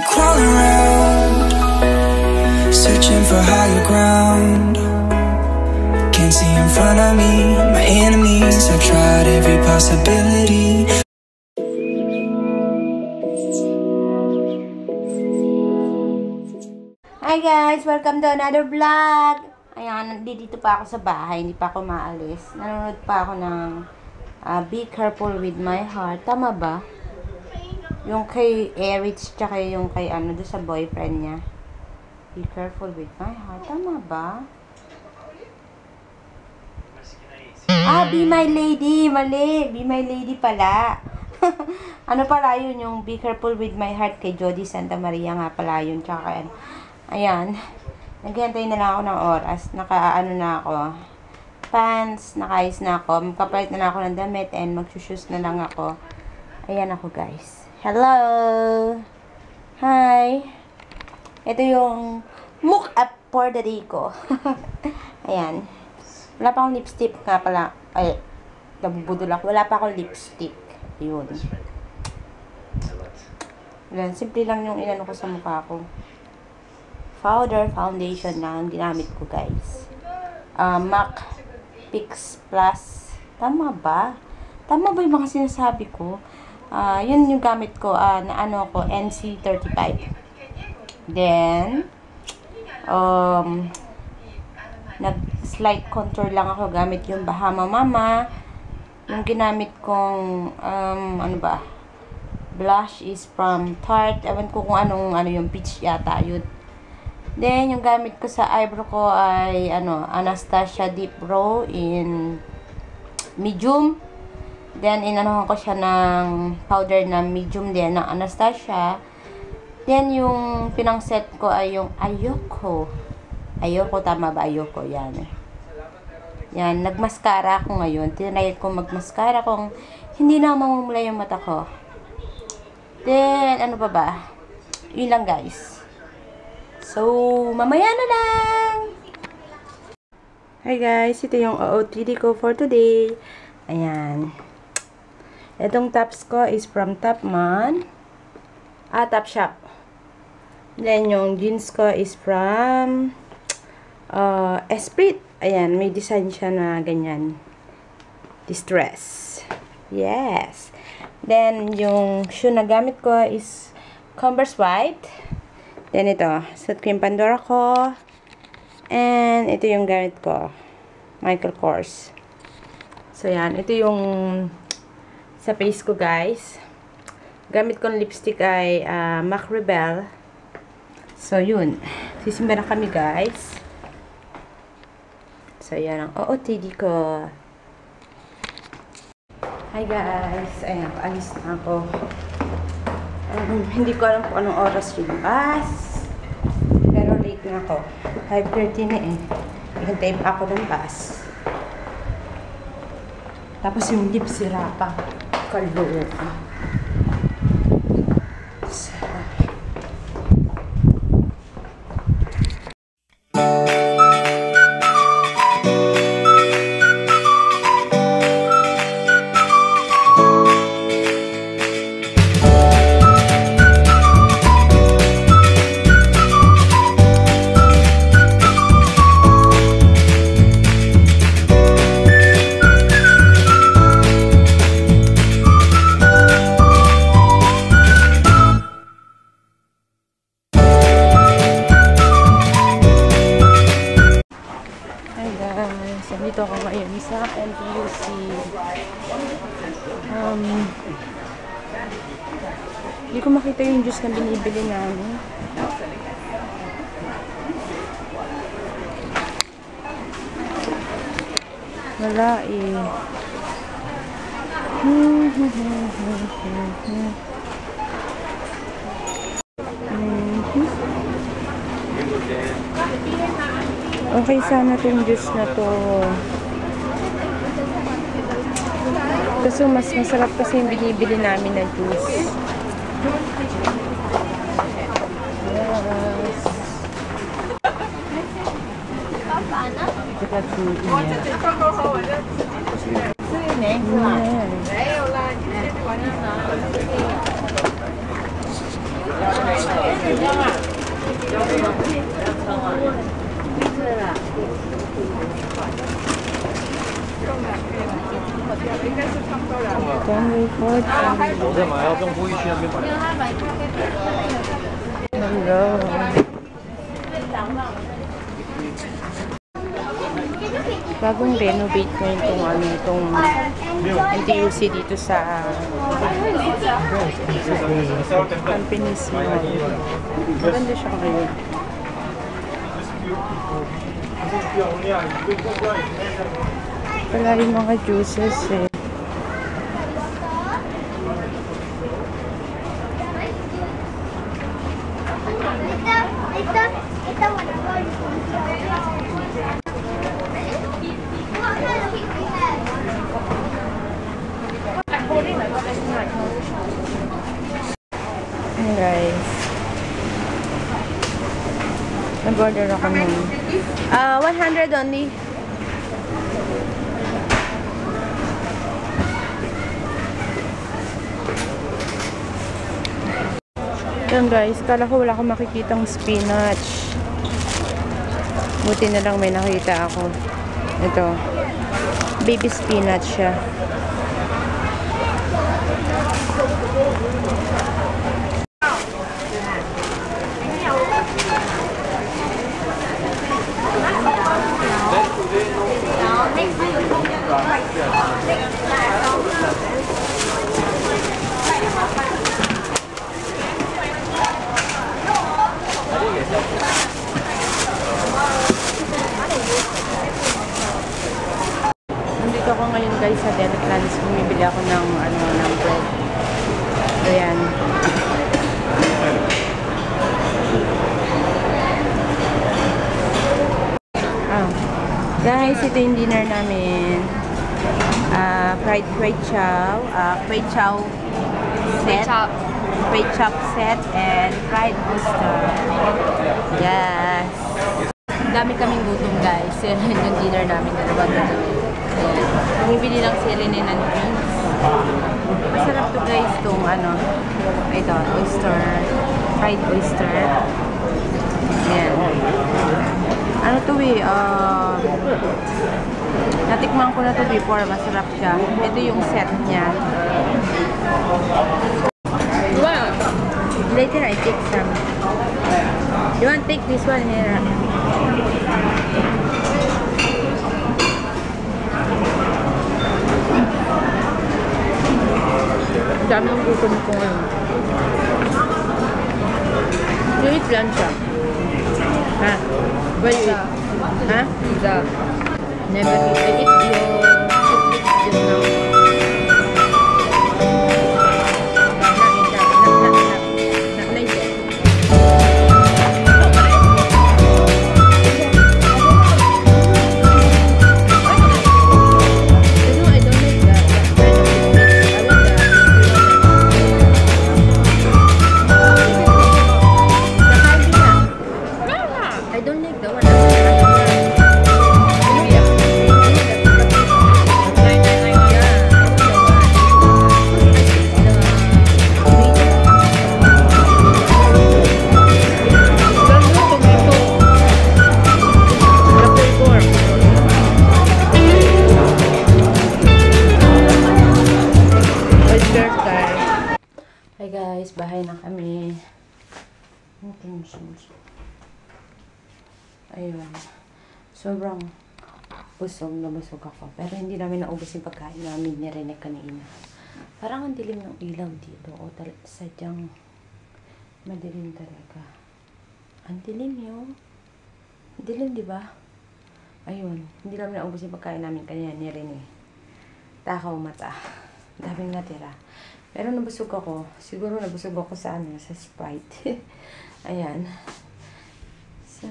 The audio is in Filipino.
crawling around, searching for higher ground. Can't see in front of me, my enemies. I've tried every possibility. Hi guys! Welcome to another vlog! Ayan, nandito pa ako sa bahay. Hindi pa ako maalis. Nanonood pa ako ng Be Careful With My Heart. Tama ba? Yung kay Erich, tsaka yung kay ano, doon sa boyfriend niya. Be Careful With My Heart. Tama ba? Be My Lady! Mali! Be My Lady pala. Ano pala yun? Yung Be Careful With My Heart kay Jody Santa Maria nga pala yun. Tsaka kay ano. Ayan. Naghihintay na lang ako ng oras. Naka-ano na ako. Pants. Nakaayos na ako. Magpapalit na lang ako ng damit. And magsushoes na lang ako. Ayan ako guys. Hello! Hi! Ito yung look up for the day ko. Ayan. Wala pa akong lipstick nga pala. Ay, nabubudol ako. Wala pa akong lipstick. Ayun. Ayan. Simple lang yung inano ko sa mukha ko. Powder foundation na ang ginamit ko guys. MAC Fix Plus. Tama ba? Tama ba yung mga sinasabi ko? Yun yung gamit ko. Na ano ko, NC35. Then, nag-slight contour lang ako. Gamit yung Bahama Mama. Yung ginamit kong, ano ba? Blush is from Tarte. Ewan ko kung anong, yung peach yata. Yun. Then, yung gamit ko sa eyebrow ko ay, Anastasia Deep Brow in medium. Then, inanohan ko siya ng powder na medium din, ng Anastasia. Then, yung pinang-set ko ay yung Ayoko. Ayoko, tama ba? Ayoko, yan. Yan, nagmascara ako ngayon. Tinry ko magmascara kung hindi na mamumula yung mata ko. Then, ano pa ba? Yun lang, guys. So, mamaya na lang! Hi guys, ito yung OOTD ko for today. Ayan. Itong tops ko is from Topman. Topshop. Then, yung jeans ko is from Esprit. Ayan, may design siya na ganyan. Distress. Yes. Then, yung shoe na gamit ko is Converse White. Then, ito. Suit cream Pandora ko. And, ito yung gamit ko. Michael Kors. So, yan. Ito yung sa face ko, guys. Gamit kong lipstick ay MAC Rebel. So, yun. Sisimba na kami, guys. So, yan ang OOTD ko. Hi, guys. Ayan, paalis na ako. Hindi ko alam kung anong oras yung bus. Pero late na ako. 5:30 na eh. Hintay pa ako ng bus. Tapos yung lip sira pa. Kalbo pa. Dito ako ngayon sa NTUC. Hindi ko makita yung juice na binibili namin. Wala eh. Okay sana itong juice na to. Kasi mas masarap kasi yung binibili namin na juice. Yes. 我再买要更多一些没买。Hello. Bagong renovate ko itong NTUC dito sa Companies Mall. Maganda siya ngayon. Wala rin mga juices eh. Hey guys, nag-order ako nun. 100 only. Yan guys, kala ko wala akong makikitang spinach. Buti na lang may nakita ako. Ito, baby spinach siya. Nandito ako ngayon guys sa Delitlans. Bumibili ako ng ng bread. Ayan. Guys, ito yung dinner namin. Fried kway chow set. Kway chop set and fried oyster. Yes. Dami kaming gutom guys. Yan yung dinner namin. Dalawa na kami. Bumibili lang si Rene ng drinks. Masarap to guys itong ito, oyster. Fried oyster. Ayan. Ano to natikman ko na to before. Masarap siya. Ito yung set niya. Later I take some. You want to take this one here? Dami yung gutom ko ngayon. You eat lunch ah? Ha? What you eat? Ha? Pizza. Never eat. I eat your now. Hi guys, bahay na kami. Ayun. Sobrang busog na busog ako. Pero hindi namin naubos yung pagkain namin ni Rene kanina. Parang ang dilim ng ilaw dito. O sadyang madilim talaga. Ang dilim yun. Dilim, di ba? Ayun. Hindi namin naubos yung pagkain namin kanina ni Rene. Takaw mata. Daming natira. Pero nabusog ako. Siguro nabusog ako sa sa Sprite. Ayan. So,